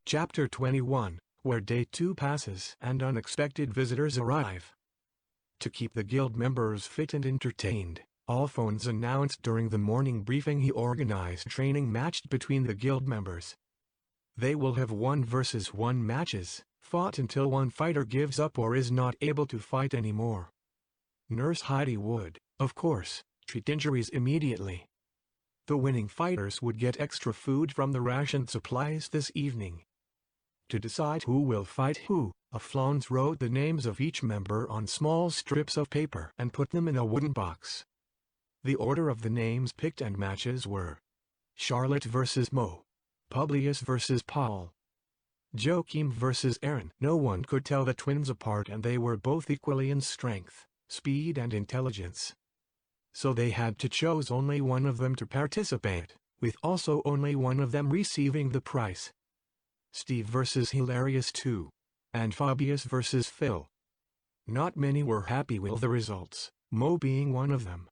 Chapter 21, where Day 2 passes and unexpected visitors arrive. To keep the guild members fit and entertained, Alphonse announced during the morning briefing he organized training matched between the guild members. They will have 1-versus-1 matches, fought until one fighter gives up or is not able to fight anymore. Nurse Heidi would, of course, treat injuries immediately. The winning fighters would get extra food from the ration supplies this evening. To decide who will fight who, Alphonse wrote the names of each member on small strips of paper and put them in a wooden box. The order of the names picked and matches were: Charlotte vs. Mo, Publius vs. Paul, Joachim vs. Aaron. No one could tell the twins apart, and they were both equally in strength, speed and intelligence. So they had to choose only one of them to participate, with also only one of them receiving the prize. Steve vs. Hilarious 2, and Fabius vs. Phil. Not many were happy with the results, Mo being one of them.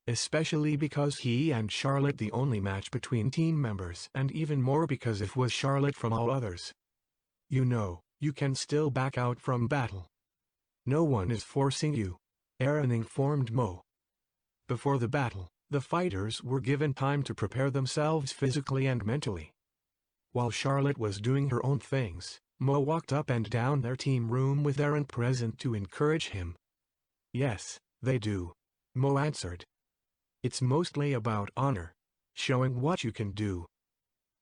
Especially because he and Charlotte the only match between team members, and even more because it was Charlotte from all others. You know, you can still back out from battle. No one is forcing you, Aaron informed Mo. Before the battle, the fighters were given time to prepare themselves physically and mentally. While Charlotte was doing her own things, Mo walked up and down their team room with Aaron present to encourage him. Yes, they do, Mo answered. It's mostly about honor, showing what you can do.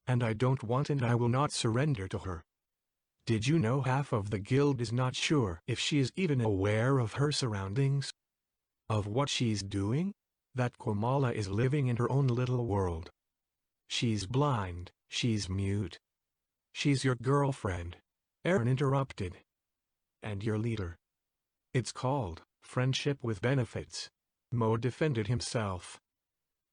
And I don't want and I will not surrender to her. Did you know half of the guild is not sure if she is even aware of her surroundings? Of what she's doing? That Kamala is living in her own little world. She's blind, she's mute. She's your girlfriend, Aaron interrupted. And your leader. It's called friendship with benefits, Mo defended himself.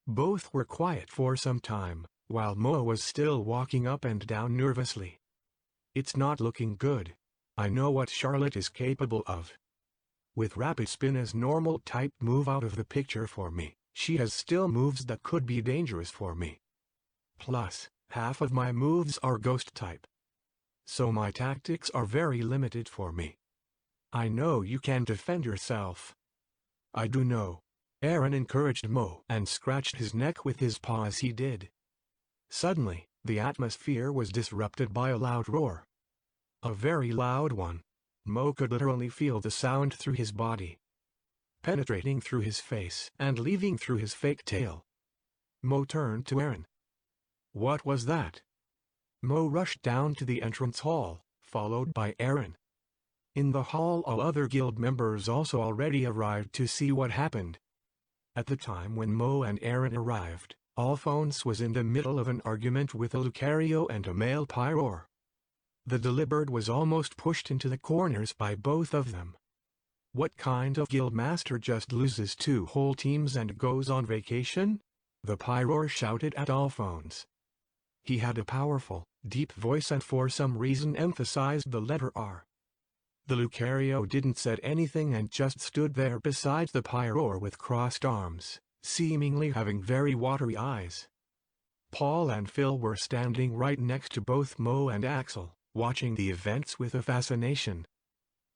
Both were quiet for some time, while Mo was still walking up and down nervously. It's not looking good. I know what Charlotte is capable of. With rapid spin as normal type move out of the picture for me, she has still moves that could be dangerous for me. Plus, half of my moves are ghost type. So my tactics are very limited for me. I know you can defend yourself. I do know. Aaron encouraged Mo and scratched his neck with his paw as he did. Suddenly, the atmosphere was disrupted by a loud roar. A very loud one. Mo could literally feel the sound through his body, penetrating through his face and leaving through his fake tail. Mo turned to Aaron. What was that? Mo rushed down to the entrance hall, followed by Aaron. In the hall, all other guild members also already arrived to see what happened. At the time when Mo and Aaron arrived, Alphonse was in the middle of an argument with a Lucario and a male Pyroar. The Delibird was almost pushed into the corners by both of them. What kind of guild master just loses 2 whole teams and goes on vacation? The Pyroar shouted at Alphonse. He had a powerful, deep voice and for some reason emphasized the letter R. The Lucario didn't say anything and just stood there beside the Pyroar with crossed arms, seemingly having very watery eyes. Paul and Phil were standing right next to both Mo and Axel, watching the events with a fascination.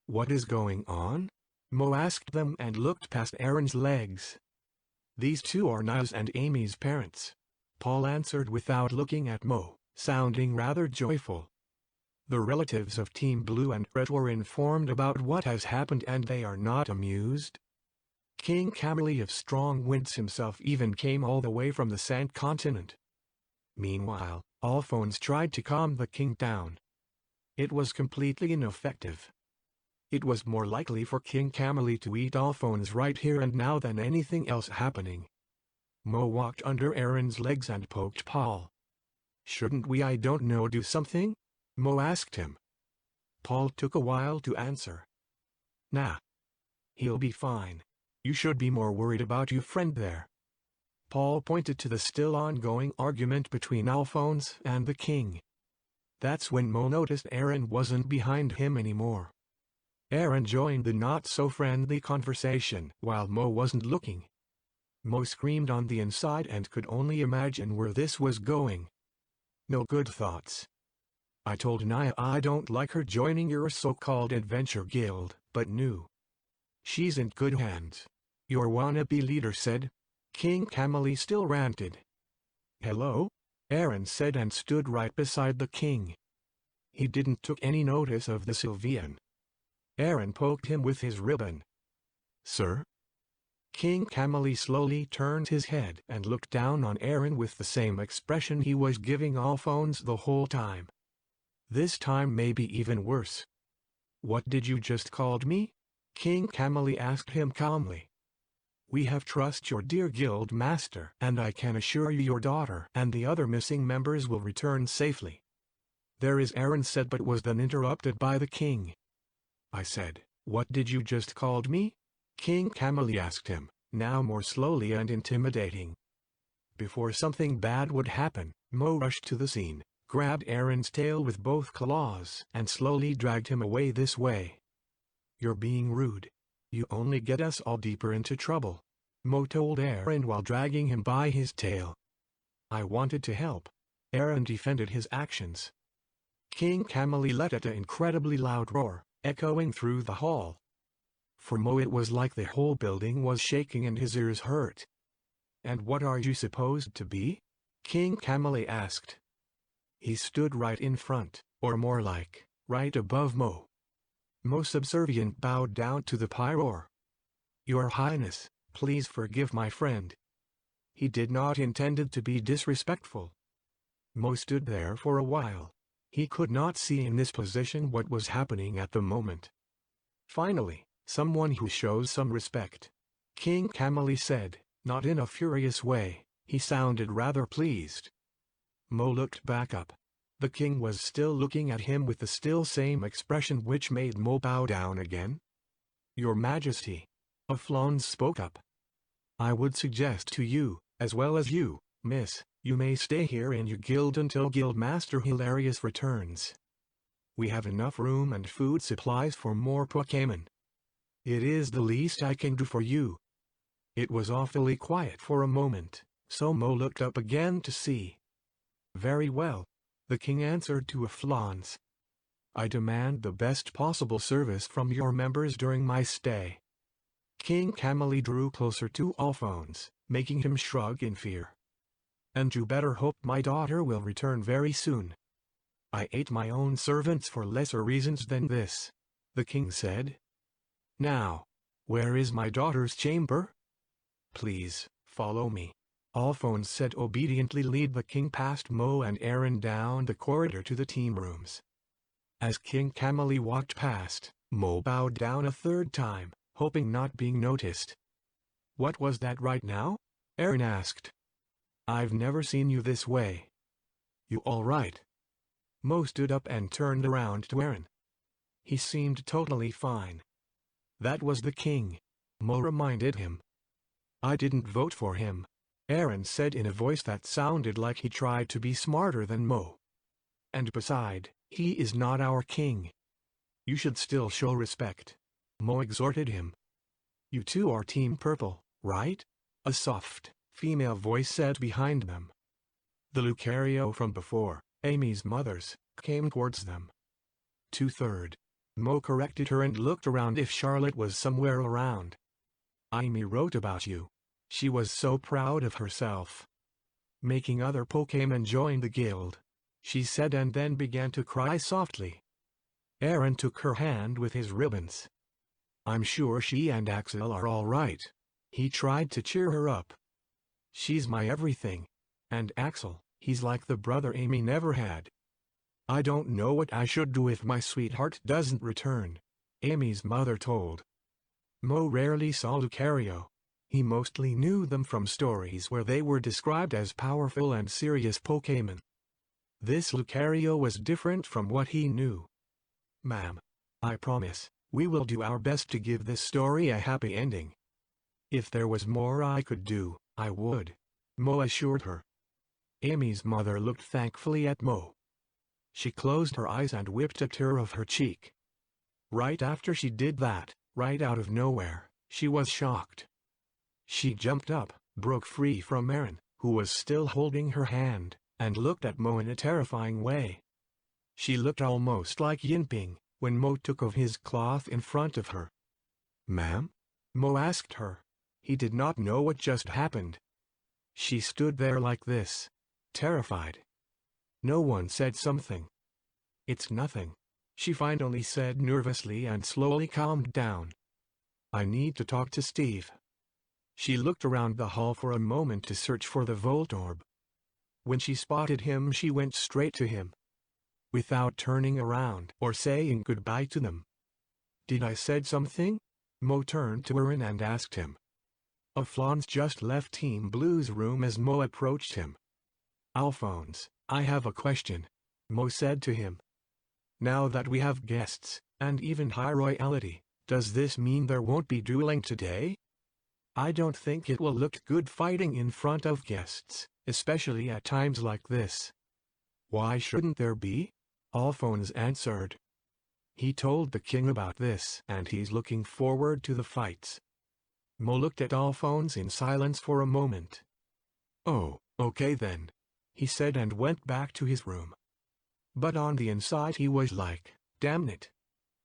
What is going on? Mo asked them and looked past Aaron's legs. These two are Niles and Amy's parents, Paul answered without looking at Mo, sounding rather joyful. The relatives of Team Blue and Red were informed about what has happened and they are not amused. King Camille of Strong Winds himself even came all the way from the Sand Continent. Meanwhile, Alphonse tried to calm the king down. It was completely ineffective. It was more likely for King Camille to eat Alphonse right here and now than anything else happening. Mo walked under Aaron's legs and poked Paul. Shouldn't we, I don't know, do something? Mo asked him. Paul took a while to answer. Nah. He'll be fine. You should be more worried about your friend there. Paul pointed to the still ongoing argument between Alphonse and the king. That's when Mo noticed Aaron wasn't behind him anymore. Aaron joined the not-so-friendly conversation while Mo wasn't looking. Mo screamed on the inside and could only imagine where this was going. No good thoughts. I told Naya I don't like her joining your so-called adventure guild, but knew she's in good hands. Your wannabe leader said. King Cameli still ranted. Hello? Aaron said and stood right beside the king. He didn't took any notice of the Sylvian. Aaron poked him with his ribbon. Sir? King Cameli slowly turned his head and looked down on Aaron with the same expression he was giving Alphonse the whole time. This time maybe even worse. What did you just called me? King Cameli asked him calmly. We have trust your dear guild master, and I can assure you your daughter and the other missing members will return safely. There is Aaron said but was then interrupted by the king. I said, what did you just called me? King Cameli asked him, now more slowly and intimidating. Before something bad would happen, Mo rushed to the scene, grabbed Aaron's tail with both claws and slowly dragged him away this way. You're being rude. You only get us all deeper into trouble, Mo told Aaron while dragging him by his tail. I wanted to help. Aaron defended his actions. King Cameli let out an incredibly loud roar, echoing through the hall. For Mo it was like the whole building was shaking and his ears hurt. And what are you supposed to be? King Cameli asked. He stood right in front, or more like, right above Mo. Mo subservient bowed down to the pyroar. Your Highness, please forgive my friend. He did not intended to be disrespectful. Mo stood there for a while. He could not see in this position what was happening at the moment. Finally, someone who shows some respect. King Cameli said, not in a furious way, he sounded rather pleased. Mo looked back up. The king was still looking at him with the still same expression which made Mo bow down again. Your Majesty. Alphonse spoke up. I would suggest to you, as well as you, miss, you may stay here in your guild until Guildmaster Hilarious returns. We have enough room and food supplies for more Pokémon. It is the least I can do for you. It was awfully quiet for a moment, so Mo looked up again to see. Very well. The king answered to Alphonse. I demand the best possible service from your members during my stay. King Cameli drew closer to Alphonse, making him shrug in fear. And you better hope my daughter will return very soon. I ate my own servants for lesser reasons than this, the king said. Now, where is my daughter's chamber? Please, follow me. Alphonse said obediently lead the king past Mo and Aaron down the corridor to the team rooms. As King Cameli walked past, Mo bowed down a third time, hoping not being noticed. What was that right now? Aaron asked. I've never seen you this way. You all right? Mo stood up and turned around to Aaron. He seemed totally fine. That was the king, Mo reminded him. I didn't vote for him, Aaron said in a voice that sounded like he tried to be smarter than Mo. And beside, he is not our king. You should still show respect, Mo exhorted him. You two are Team Purple, right? A soft, female voice said behind them. The Lucario from before, Amy's mother's, came towards them. 2/3. Mo corrected her and looked around if Charlotte was somewhere around. Amy wrote about you. She was so proud of herself. Making other Pokémon join the guild, she said and then began to cry softly. Aaron took her hand with his ribbons. I'm sure she and Axel are all right. He tried to cheer her up. She's my everything. And Axel, he's like the brother Amy never had. I don't know what I should do if my sweetheart doesn't return, Amy's mother told. Mo rarely saw Lucario. He mostly knew them from stories where they were described as powerful and serious Pokémon. This Lucario was different from what he knew. Ma'am, I promise, we will do our best to give this story a happy ending. If there was more I could do, I would, Mo assured her. Amy's mother looked thankfully at Mo. She closed her eyes and whipped a tear off her cheek. Right after she did that, right out of nowhere, she was shocked. She jumped up, broke free from Aaron, who was still holding her hand, and looked at Mo in a terrifying way. She looked almost like Yinping when Mo took off his cloth in front of her. "Ma'am?" Mo asked her. He did not know what just happened. She stood there like this, terrified. No one said something. "It's nothing," she finally said nervously and slowly calmed down. "I need to talk to Steve." She looked around the hall for a moment to search for the Voltorb. When she spotted him, she went straight to him, without turning around or saying goodbye to them. "Did I said something?" Mo turned to Aaron and asked him. Alphonse just left Team Blue's room as Mo approached him. "Alphonse, I have a question," Mo said to him. "Now that we have guests, and even high royalty, does this mean there won't be dueling today? I don't think it will look good fighting in front of guests, especially at times like this." "Why shouldn't there be?" Alphonse answered. "He told the king about this and he's looking forward to the fights." Mo looked at Alphonse in silence for a moment. "Oh, okay then," he said and went back to his room. But on the inside he was like, "Damn it,